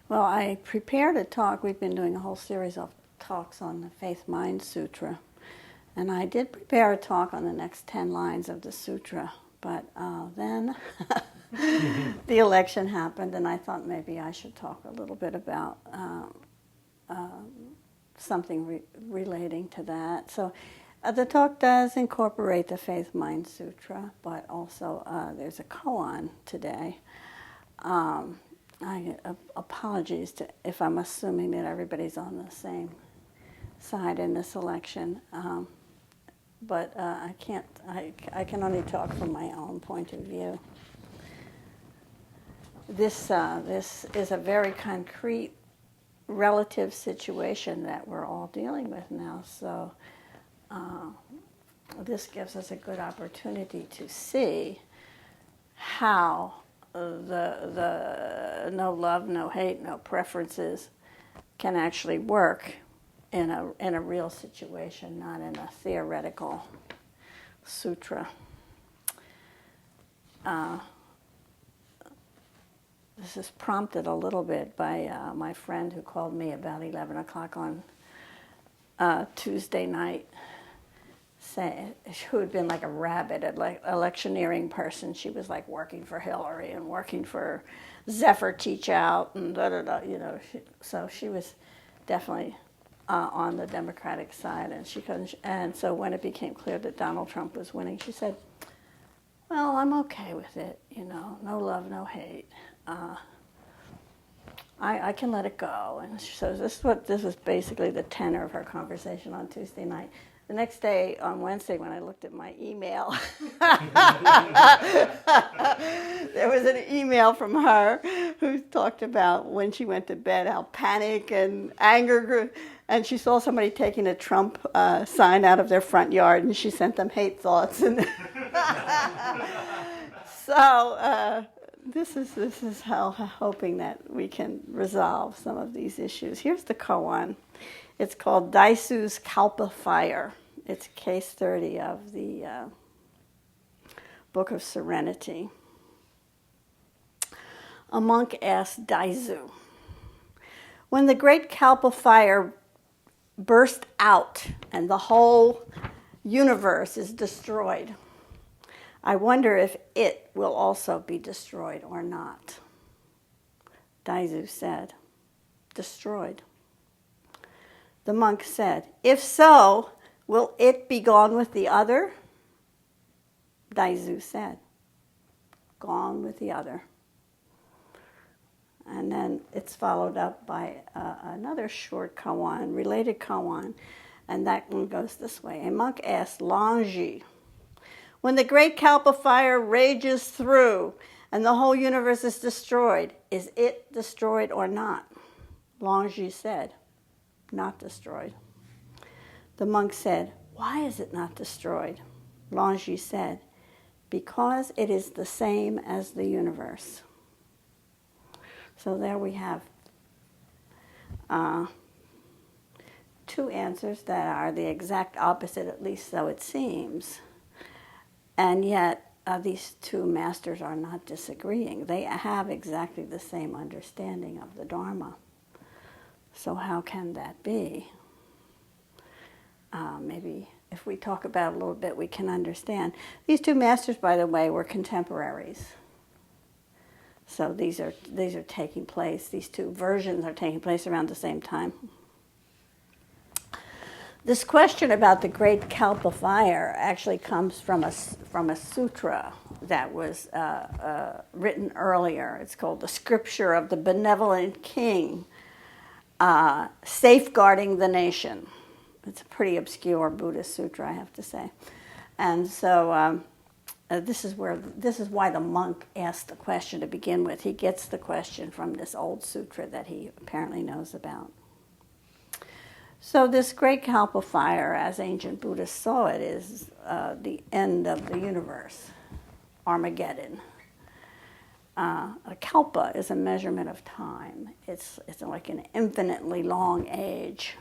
Well, I prepared a talk. We've been doing a whole series of talks on the Faith Mind Sutra. And I did prepare a talk on the next 10 lines of the sutra. But then the election happened, and I thought maybe I should talk a little bit about something relating to that. So the talk does incorporate the Faith Mind Sutra, but also there's a koan today. Apologies if I'm assuming that everybody's on the same side in this election, but I can't. I can only talk from my own point of view. This is a very concrete, relative situation that we're all dealing with now. So this gives us a good opportunity to see how the no love, no hate, no preferences can actually work in a real situation, not in a theoretical sutra. This is prompted a little bit by my friend who called me about 11 o'clock on Tuesday night, who had been like a rabid electioneering person. She was like working for Hillary and working for Zephyr Teach Out and da-da-da, so she was definitely on the Democratic side, and she couldn't. And so when it became clear that Donald Trump was winning, she said, "Well, I'm okay with it. No love, no hate. I can let it go." And so this was basically the tenor of her conversation on Tuesday night. The next day, on Wednesday, when I looked at my email, there was an email from her who talked about when she went to bed, how panic and anger grew. And she saw somebody taking a Trump sign out of their front yard, and she sent them hate thoughts. And so this is how hoping that we can resolve some of these issues. Here's the koan. It's called Daisu's Kalpa Fire. It's case 30 of the Book of Serenity. A monk asked Daisu, when the great Kalpa fire burst out and the whole universe is destroyed, I wonder if it will also be destroyed or not. Daisu said, destroyed. The monk said, if so, will it be gone with the other? Daisu said, gone with the other. And then it's followed up by another short koan, related koan, and that one goes this way. A monk asked Longji, when the great Kalpa fire rages through and the whole universe is destroyed, is it destroyed or not? Longji said, not destroyed. The monk said, why is it not destroyed? Longji said, because it is the same as the universe. So there we have two answers that are the exact opposite, at least so it seems. And yet these two masters are not disagreeing. They have exactly the same understanding of the Dharma. So how can that be? Maybe if we talk about it a little bit, we can understand. These two masters, by the way, were contemporaries. So these are taking place, these two versions are taking place around the same time. This question about the great Kalpa fire actually comes from a sutra that was written earlier. It's called the Scripture of the Benevolent King, Safeguarding the Nation. It's a pretty obscure Buddhist sutra, I have to say. And so this is why the monk asked the question to begin with. He gets the question from this old sutra that he apparently knows about. So this great Kalpa fire, as ancient Buddhists saw it, is the end of the universe, Armageddon. A kalpa is a measurement of time. It's like an infinitely long age.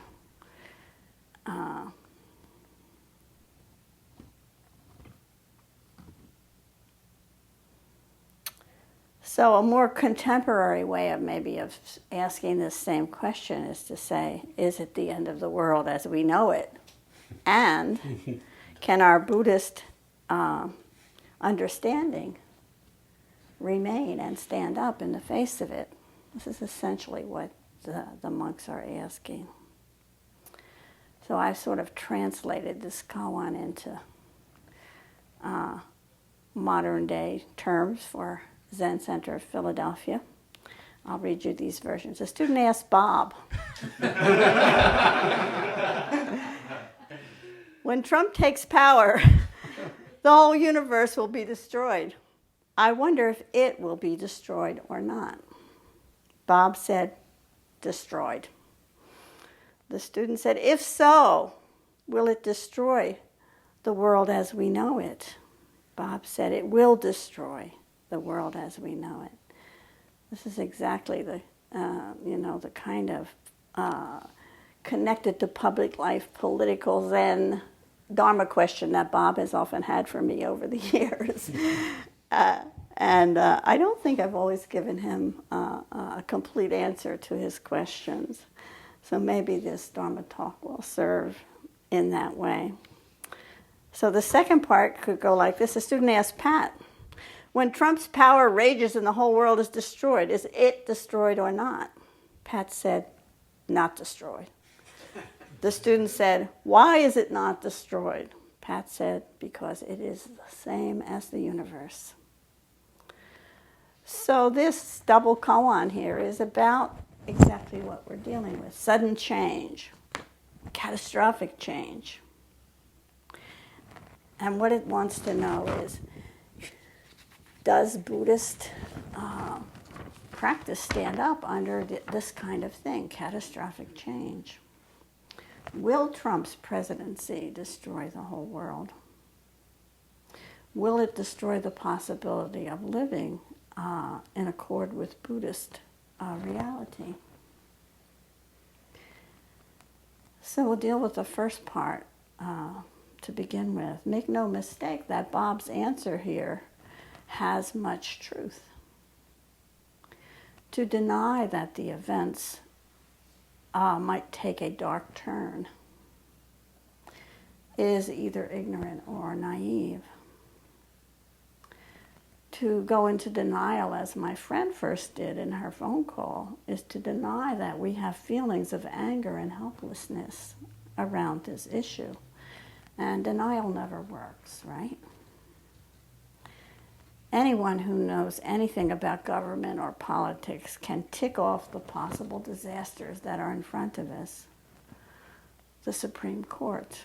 So a more contemporary way of maybe of asking this same question is to say, is it the end of the world as we know it? And can our Buddhist understanding remain and stand up in the face of it? This is essentially what the monks are asking. So I've sort of translated this koan into modern day terms for Zen Center of Philadelphia. I'll read you these versions. A student asked Bob, when Trump takes power, the whole universe will be destroyed. I wonder if it will be destroyed or not. Bob said, destroyed. The student said, if so, will it destroy the world as we know it? Bob said, it will destroy the world as we know it. This is exactly the kind of connected to public life, political Zen Dharma question that Bob has often had for me over the years. And I don't think I've always given him a complete answer to his questions. So maybe this Dharma talk will serve in that way. So the second part could go like this. A student asked Pat, when Trump's power rages and the whole world is destroyed, is it destroyed or not? Pat said, not destroyed. The student said, why is it not destroyed? Pat said, because it is the same as the universe. So this double koan here is about exactly what we're dealing with. Sudden change, catastrophic change. And what it wants to know is, does Buddhist practice stand up under this kind of thing, catastrophic change? Will Trump's presidency destroy the whole world? Will it destroy the possibility of living in accord with Buddhist reality? So we'll deal with the first part to begin with. Make no mistake that Bob's answer here has much truth. To deny that the events might take a dark turn is either ignorant or naive. To go into denial, as my friend first did in her phone call, is to deny that we have feelings of anger and helplessness around this issue. And denial never works, right? Anyone who knows anything about government or politics can tick off the possible disasters that are in front of us. The Supreme Court,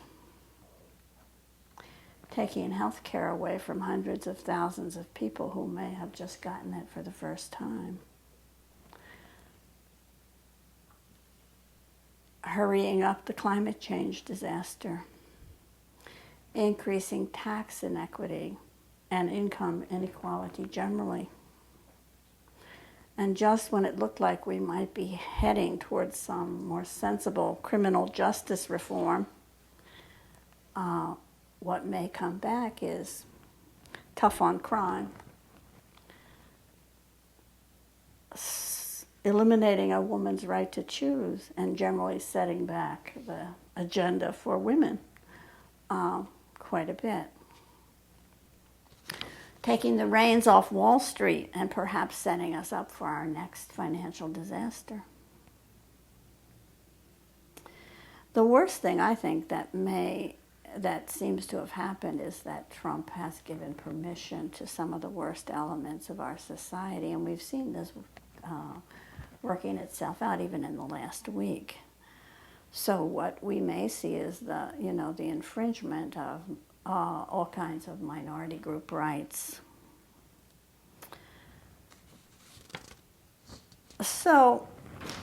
taking health care away from hundreds of thousands of people who may have just gotten it for the first time. Hurrying up the climate change disaster. Increasing tax inequity and income inequality generally. And just when it looked like we might be heading towards some more sensible criminal justice reform, what may come back is tough on crime, eliminating a woman's right to choose, and generally setting back the agenda for women quite a bit. Taking the reins off Wall Street and perhaps setting us up for our next financial disaster. The worst thing I think that seems to have happened is that Trump has given permission to some of the worst elements of our society, and we've seen this working itself out even in the last week. So what we may see is the infringement of all kinds of minority group rights. So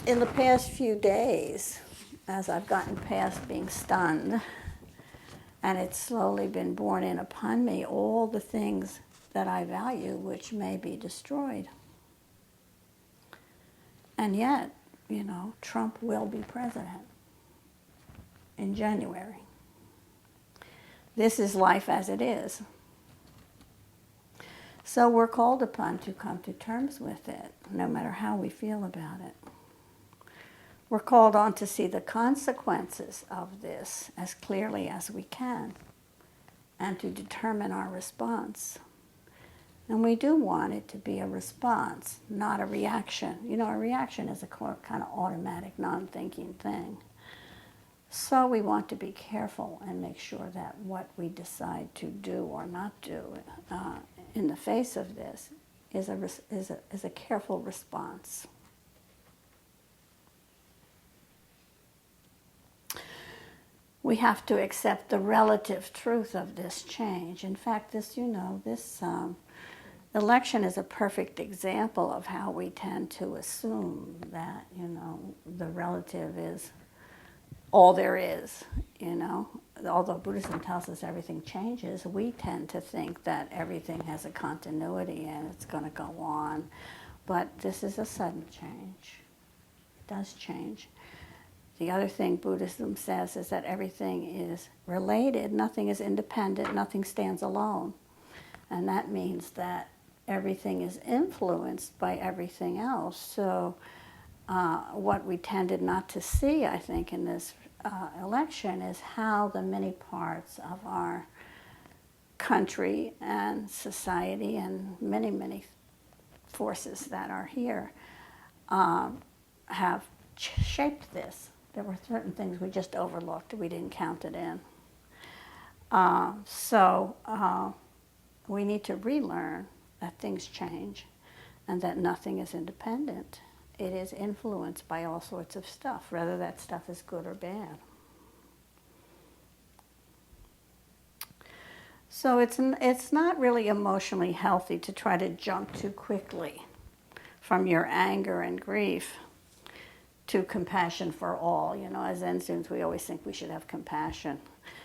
in the past few days, as I've gotten past being stunned, and it's slowly been borne in upon me, all the things that I value which may be destroyed. And yet, Trump will be president in January. This is life as it is. So we're called upon to come to terms with it, no matter how we feel about it. We're called on to see the consequences of this as clearly as we can and to determine our response. And we do want it to be a response, not a reaction. You know, a reaction is a kind of automatic, non-thinking thing. So we want to be careful and make sure that what we decide to do or not do in the face of this is a careful response. We have to accept the relative truth of this change. In fact, this election is a perfect example of how we tend to assume that, the relative is all there is, Although Buddhism tells us everything changes, we tend to think that everything has a continuity and it's going to go on. But this is a sudden change. It does change. The other thing Buddhism says is that everything is related, nothing is independent, nothing stands alone. And that means that everything is influenced by everything else. So what we tended not to see, I think, in this election is how the many parts of our country and society and many, many forces that are here have shaped this. There were certain things we just overlooked, we didn't count it in. So we need to relearn that things change and that nothing is independent. It is influenced by all sorts of stuff, whether that stuff is good or bad. So it's not really emotionally healthy to try to jump too quickly from your anger and grief to compassion for all. As Zen students, we always think we should have compassion.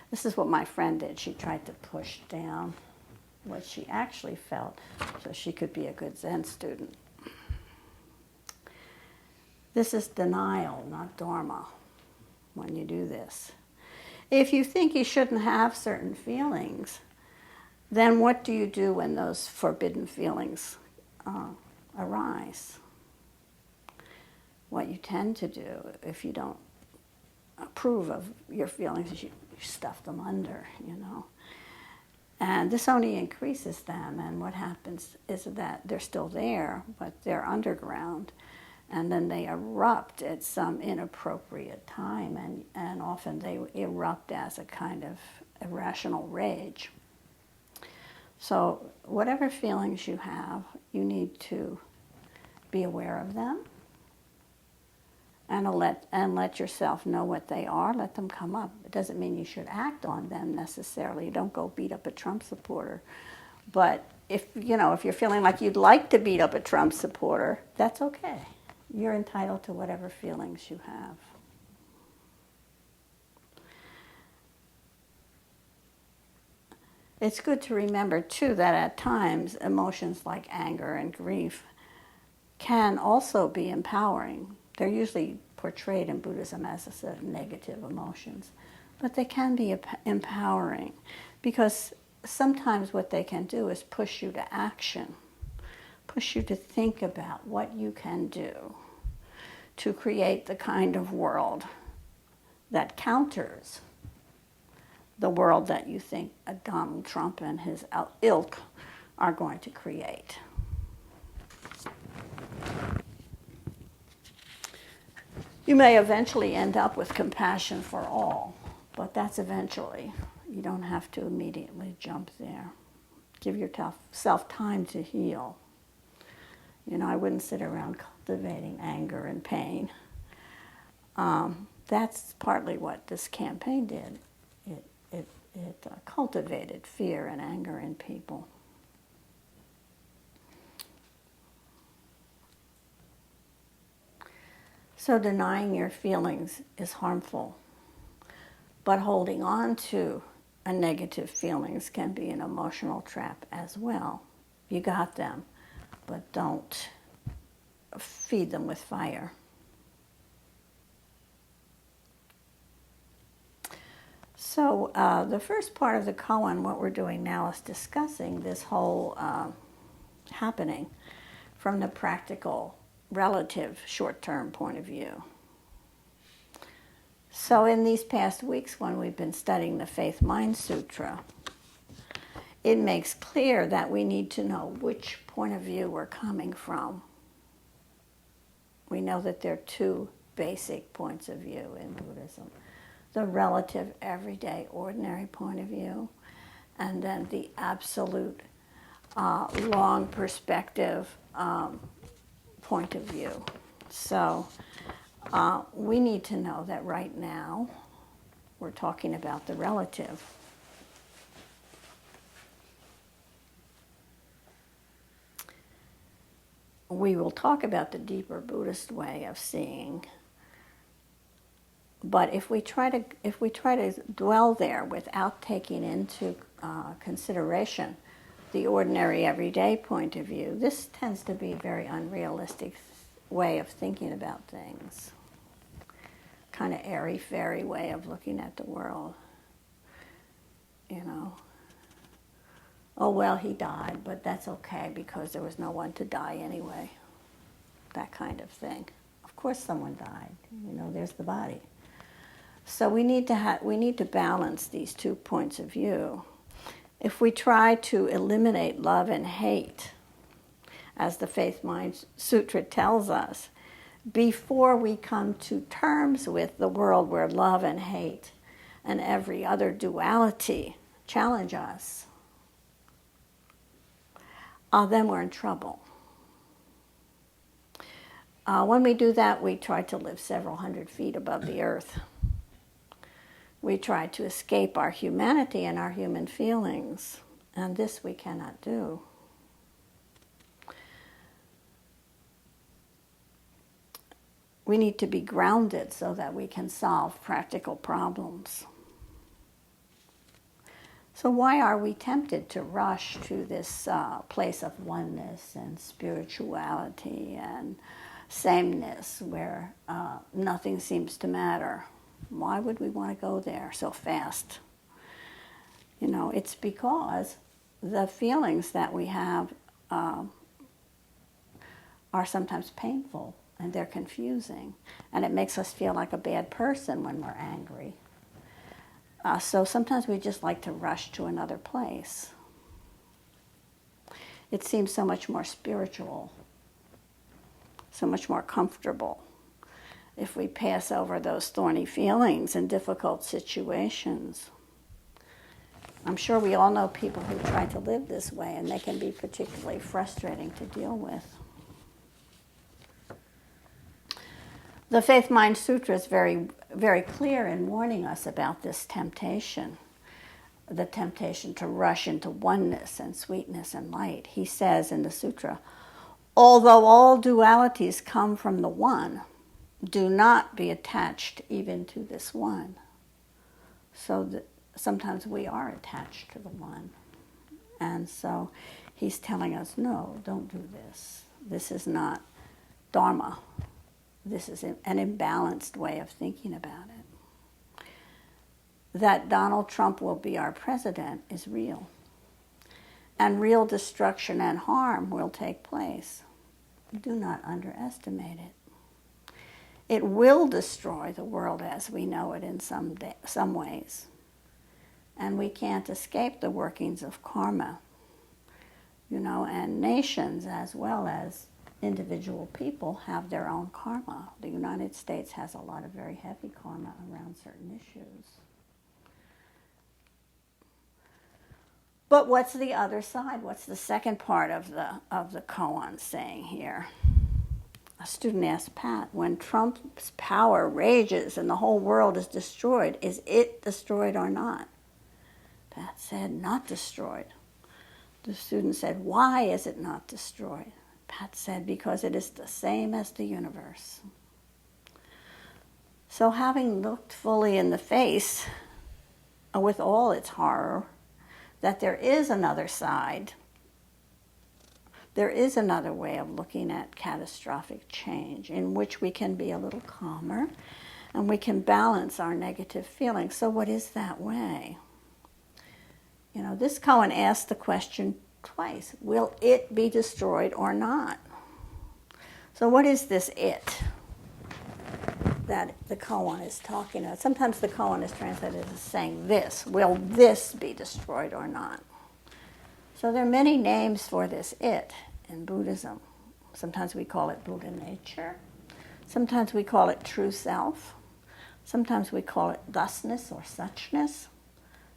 This is what my friend did. She tried to push down what she actually felt so she could be a good Zen student. This is denial, not dharma, when you do this. If you think you shouldn't have certain feelings, then what do you do when those forbidden feelings arise? What you tend to do, if you don't approve of your feelings, is you stuff them under, And this only increases them, and what happens is that they're still there, but they're underground. And then they erupt at some inappropriate time, and often they erupt as a kind of irrational rage. So whatever feelings you have, you need to be aware of them and let yourself know what they are. Let them come up. It doesn't mean you should act on them necessarily. Don't go beat up a Trump supporter. But if you're feeling like you'd like to beat up a Trump supporter, that's okay. You're entitled to whatever feelings you have. It's good to remember, too, that at times emotions like anger and grief can also be empowering. They're usually portrayed in Buddhism as a sort of negative emotions, but they can be empowering because sometimes what they can do is push you to action, push you to think about what you can do to create the kind of world that counters the world that you think Donald Trump and his ilk are going to create. You may eventually end up with compassion for all, but that's eventually. You don't have to immediately jump there. Give yourself time to heal. I wouldn't sit around cultivating anger and pain. That's partly what this campaign did. It cultivated fear and anger in people. So denying your feelings is harmful, but holding on to a negative feelings can be an emotional trap as well. You got them, but don't feed them with fire. So the first part of the koan, what we're doing now is discussing this whole happening from the practical, relative, short-term point of view. So in these past weeks when we've been studying the Faith Mind Sutra, it makes clear that we need to know which point of view we're coming from. We know that there are two basic points of view in Buddhism. The relative, everyday, ordinary point of view, and then the absolute, long perspective point of view. So we need to know that right now we're talking about the relative. We will talk about the deeper Buddhist way of seeing, but if we try to dwell there without taking into consideration the ordinary everyday point of view, this tends to be a very unrealistic way of thinking about things. Kind of airy-fairy way of looking at the world. You know, oh well, he died, but that's okay because there was no one to die anyway. That kind of thing. Of course someone died. You know, there's the body. So we need to balance these 2 points of view. If we try to eliminate love and hate, as the Faith Mind Sutra tells us, before we come to terms with the world where love and hate and every other duality challenge us, then we're in trouble. When we do that, we try to live several hundred feet above the earth. We try to escape our humanity and our human feelings, and this we cannot do. We need to be grounded so that we can solve practical problems. So why are we tempted to rush to this place of oneness and spirituality and sameness where nothing seems to matter? Why would we want to go there so fast? You know, it's because the feelings that we have are sometimes painful and they're confusing, and it makes us feel like a bad person when we're angry. So sometimes we just like to rush to another place. It seems so much more spiritual, so much more comfortable if we pass over those thorny feelings in difficult situations. I'm sure we all know people who try to live this way, and they can be particularly frustrating to deal with. The Faith Mind Sutra is very, very clear in warning us about this temptation, the temptation to rush into oneness and sweetness and light. He says in the sutra, although all dualities come from the one, do not be attached even to this one. So that sometimes we are attached to the one. And so he's telling us, no, don't do this. This is not Dharma. This is an imbalanced way of thinking about it. That Donald Trump will be our president is real. And real destruction and harm will take place. Do not underestimate it. It will destroy the world as we know it in some ways. And we can't escape the workings of karma. You know, and nations as well as individual people have their own karma. The United States has a lot of very heavy karma around certain issues. But what's the other side? What's the second part of the koan saying here? A student asked Pat, when Trump's power rages and the whole world is destroyed, is it destroyed or not? Pat said, not destroyed. The student said, why is it not destroyed? Pat said, because it is the same as the universe. So having looked fully in the face, with all its horror, that there is another side, there is another way of looking at catastrophic change in which we can be a little calmer and we can balance our negative feelings. So what is that way? You know, this koan asks the question, twice. Will it be destroyed or not? So what is this it that the koan is talking about? Sometimes the koan is translated as saying this. Will this be destroyed or not? So there are many names for this it in Buddhism. Sometimes we call it Buddha nature. Sometimes we call it true self. Sometimes we call it thusness or suchness.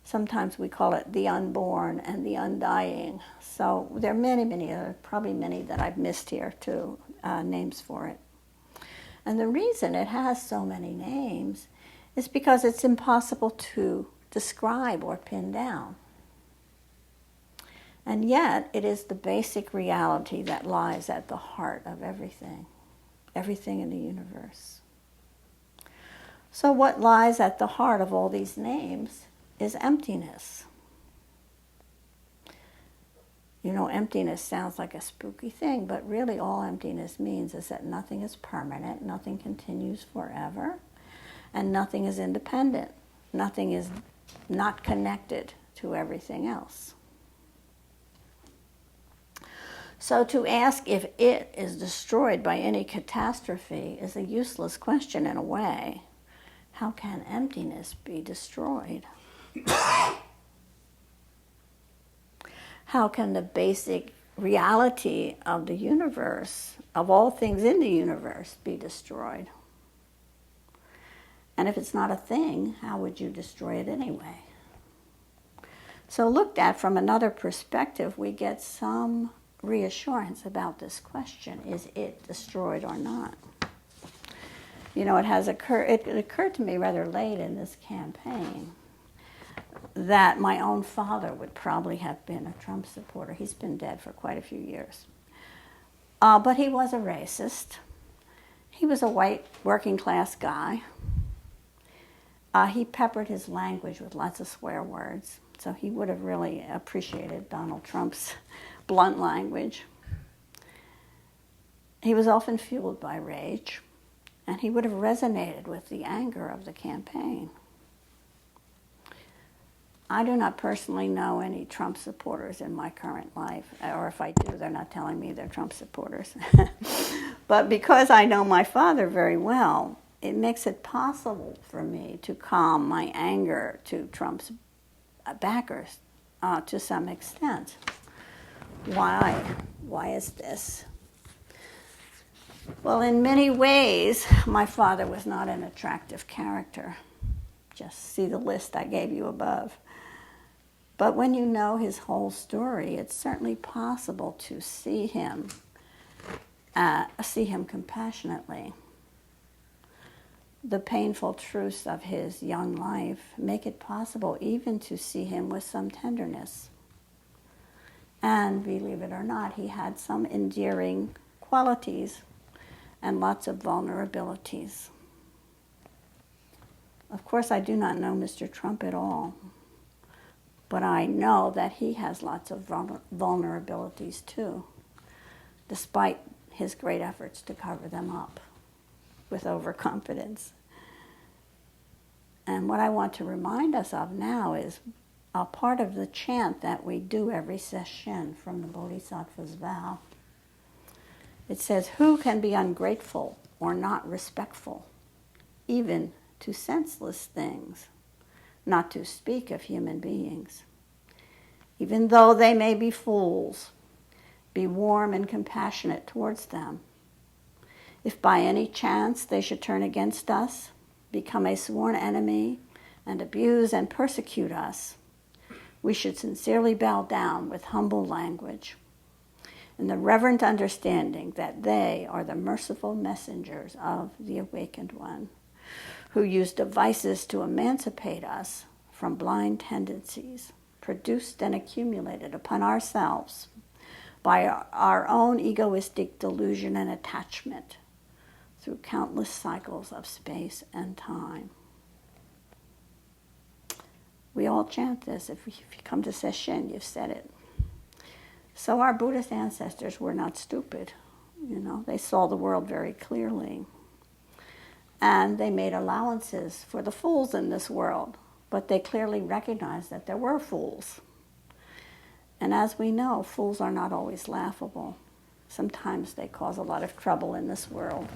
Sometimes we call it the unborn and the undying. So there are many, probably many that I've missed here too, names for it. And the reason it has so many names is because it's impossible to describe or pin down. And yet it is the basic reality that lies at the heart of everything in the universe. So what lies at the heart of all these names is emptiness. You know, emptiness sounds like a spooky thing, but really all emptiness means is that nothing is permanent, nothing continues forever, and nothing is independent. Nothing is not connected to everything else. So to ask if it is destroyed by any catastrophe is a useless question in a way. How can emptiness be destroyed? How can the basic reality of the universe, of all things in the universe, be destroyed? And if it's not a thing, how would you destroy it anyway? So looked at from another perspective, we get some reassurance about this question: is it destroyed or not? You know, it occurred to me rather late in this campaign that my own father would probably have been a Trump supporter. He's been dead for quite a few years. But he was a racist. He was a white working class guy. He peppered his language with lots of swear words, so he would have really appreciated Donald Trump's blunt language. He was often fueled by rage, and he would have resonated with the anger of the campaign. I do not personally know any Trump supporters in my current life, or if I do, they're not telling me they're Trump supporters. But because I know my father very well, it makes it possible for me to calm my anger to Trump's backers to some extent. Why? Why is this? Well, in many ways, my father was not an attractive character. Just see the list I gave you above. But when you know his whole story, it's certainly possible to see him compassionately. The painful truths of his young life make it possible even to see him with some tenderness. And believe it or not, he had some endearing qualities and lots of vulnerabilities. Of course, I do not know Mr. Trump at all, but I know that he has lots of vulnerabilities too, despite his great efforts to cover them up with overconfidence. And what I want to remind us of now is a part of the chant that we do every session from the Bodhisattva's vow. It says, "Who can be ungrateful or not respectful, even to senseless things, not to speak of human beings? Even though they may be fools, be warm and compassionate towards them. If by any chance they should turn against us, become a sworn enemy, and abuse and persecute us, we should sincerely bow down with humble language, in the reverent understanding that they are the merciful messengers of the Awakened One, who use devices to emancipate us from blind tendencies produced and accumulated upon ourselves by our own egoistic delusion and attachment through countless cycles of space and time." We all chant this. If you come to session, you've said it. So our Buddhist ancestors were not stupid. You know, they saw the world very clearly. And they made allowances for the fools in this world, but they clearly recognized that there were fools. And as we know, fools are not always laughable. Sometimes they cause a lot of trouble in this world.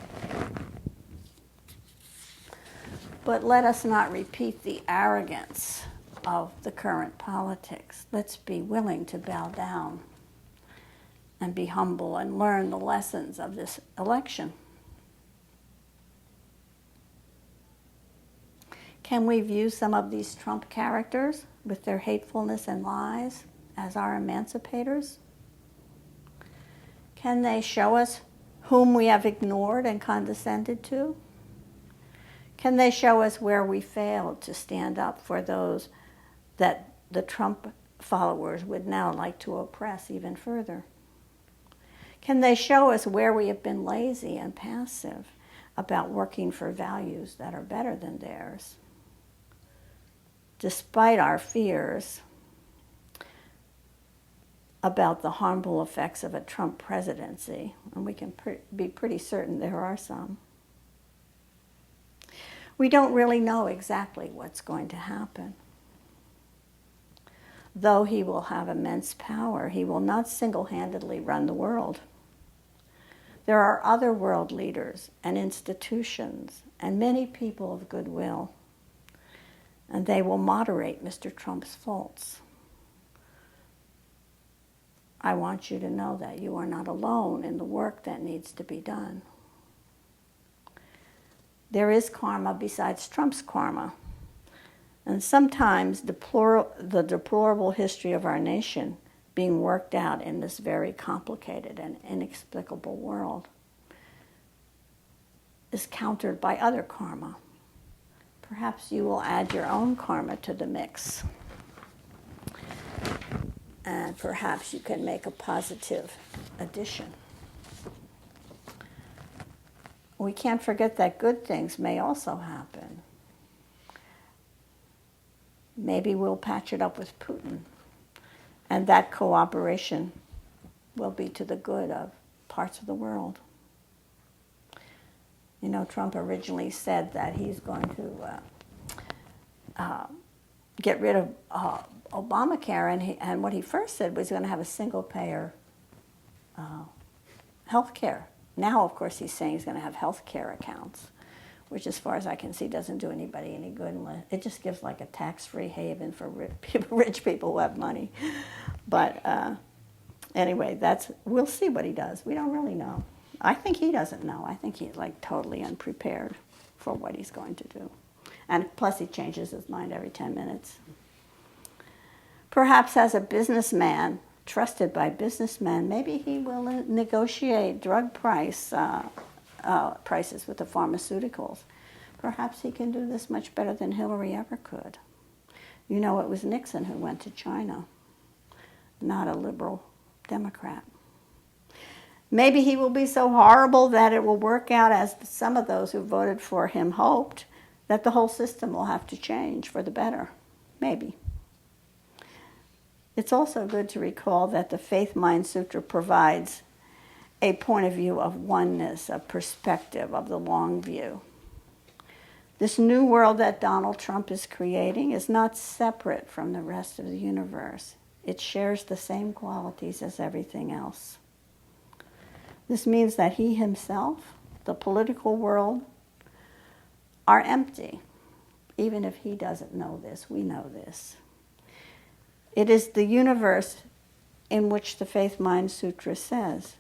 But let us not repeat the arrogance of the current politics. Let's be willing to bow down and be humble and learn the lessons of this election. Can we view some of these Trump characters with their hatefulness and lies as our emancipators? Can they show us whom we have ignored and condescended to? Can they show us where we failed to stand up for those that the Trump followers would now like to oppress even further? Can they show us where we have been lazy and passive about working for values that are better than theirs? Despite our fears about the harmful effects of a Trump presidency, and we can be pretty certain there are some, we don't really know exactly what's going to happen. Though he will have immense power, he will not single-handedly run the world. There are other world leaders and institutions and many people of goodwill, and they will moderate Mr. Trump's faults. I want you to know that you are not alone in the work that needs to be done. There is karma besides Trump's karma. And sometimes the deplorable history of our nation being worked out in this very complicated and inexplicable world is countered by other karma. Perhaps you will add your own karma to the mix. And perhaps you can make a positive addition. We can't forget that good things may also happen. Maybe we'll patch it up with Putin, and that cooperation will be to the good of parts of the world. You know, Trump originally said that he's going to get rid of Obamacare, and what he first said was he's going to have a single-payer health care. Now, of course, he's saying he's going to have health care accounts, which, as far as I can see, doesn't do anybody any good. It just gives like a tax-free haven for rich people who have money. But anyway, we'll see what he does. We don't really know. I think he doesn't know. I think he's like totally unprepared for what he's going to do. And plus, he changes his mind every 10 minutes. Perhaps as a businessman, trusted by businessmen, maybe he will negotiate drug prices with the pharmaceuticals. Perhaps he can do this much better than Hillary ever could. You know, it was Nixon who went to China, not a liberal Democrat. Maybe he will be so horrible that it will work out as some of those who voted for him hoped, that the whole system will have to change for the better. Maybe. It's also good to recall that the Faith Mind Sutra provides a point of view of oneness, a perspective of the long view. This new world that Donald Trump is creating is not separate from the rest of the universe. It shares the same qualities as everything else. This means that he himself, the political world, are empty. Even if he doesn't know this, we know this. It is the universe in which the Faith Mind Sutra says,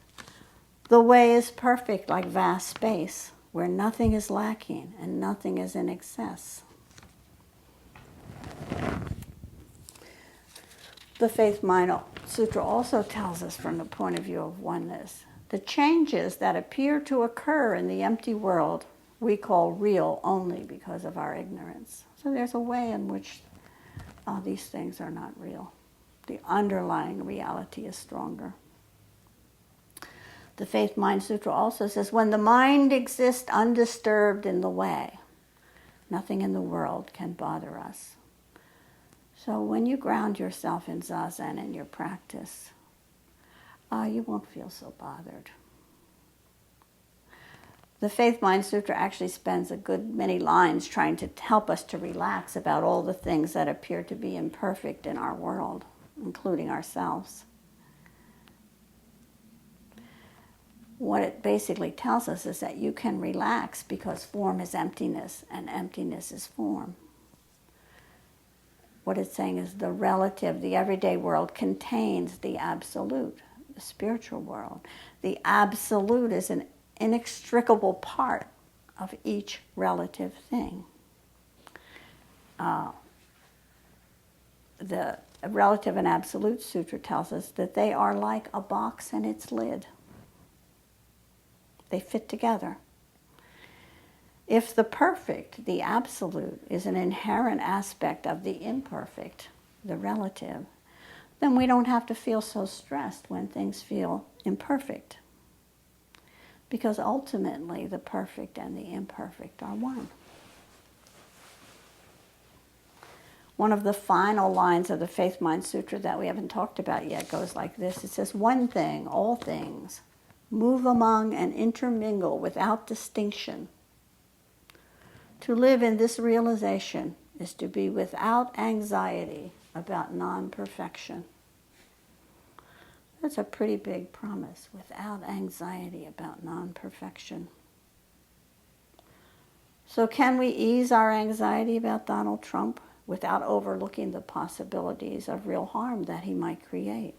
the way is perfect like vast space, where nothing is lacking and nothing is in excess. The Faith Mind Sutra also tells us from the point of view of oneness, the changes that appear to occur in the empty world we call real only because of our ignorance. So there's a way in which these things are not real. The underlying reality is stronger. The Faith Mind Sutra also says, when the mind exists undisturbed in the way, nothing in the world can bother us. So when you ground yourself in Zazen in your practice, you won't feel so bothered. The Faith Mind Sutra actually spends a good many lines trying to help us to relax about all the things that appear to be imperfect in our world. including ourselves. What it basically tells us is that you can relax because form is emptiness and emptiness is form. What it's saying is the relative, the everyday world contains the absolute, the spiritual world. The absolute is an inextricable part of each relative thing. The Relative and Absolute Sutra tells us that they are like a box and its lid. They fit together. If the perfect, the absolute, is an inherent aspect of the imperfect, the relative, then we don't have to feel so stressed when things feel imperfect. Because ultimately, the perfect and the imperfect are one. One of the final lines of the Faith Mind Sutra that we haven't talked about yet goes like this. It says, one thing, all things, move among and intermingle without distinction. To live in this realization is to be without anxiety about non-perfection. That's a pretty big promise, without anxiety about non-perfection. So can we ease our anxiety about Donald Trump without overlooking the possibilities of real harm that he might create?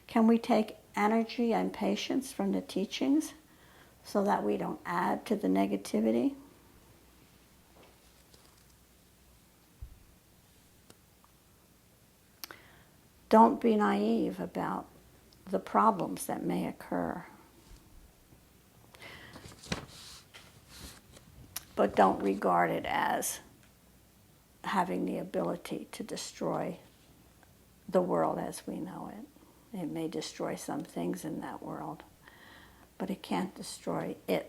Can we take energy and patience from the teachings so that we don't add to the negativity? Don't be naive about the problems that may occur. But don't regard it as having the ability to destroy the world as we know it. It may destroy some things in that world, but it can't destroy it.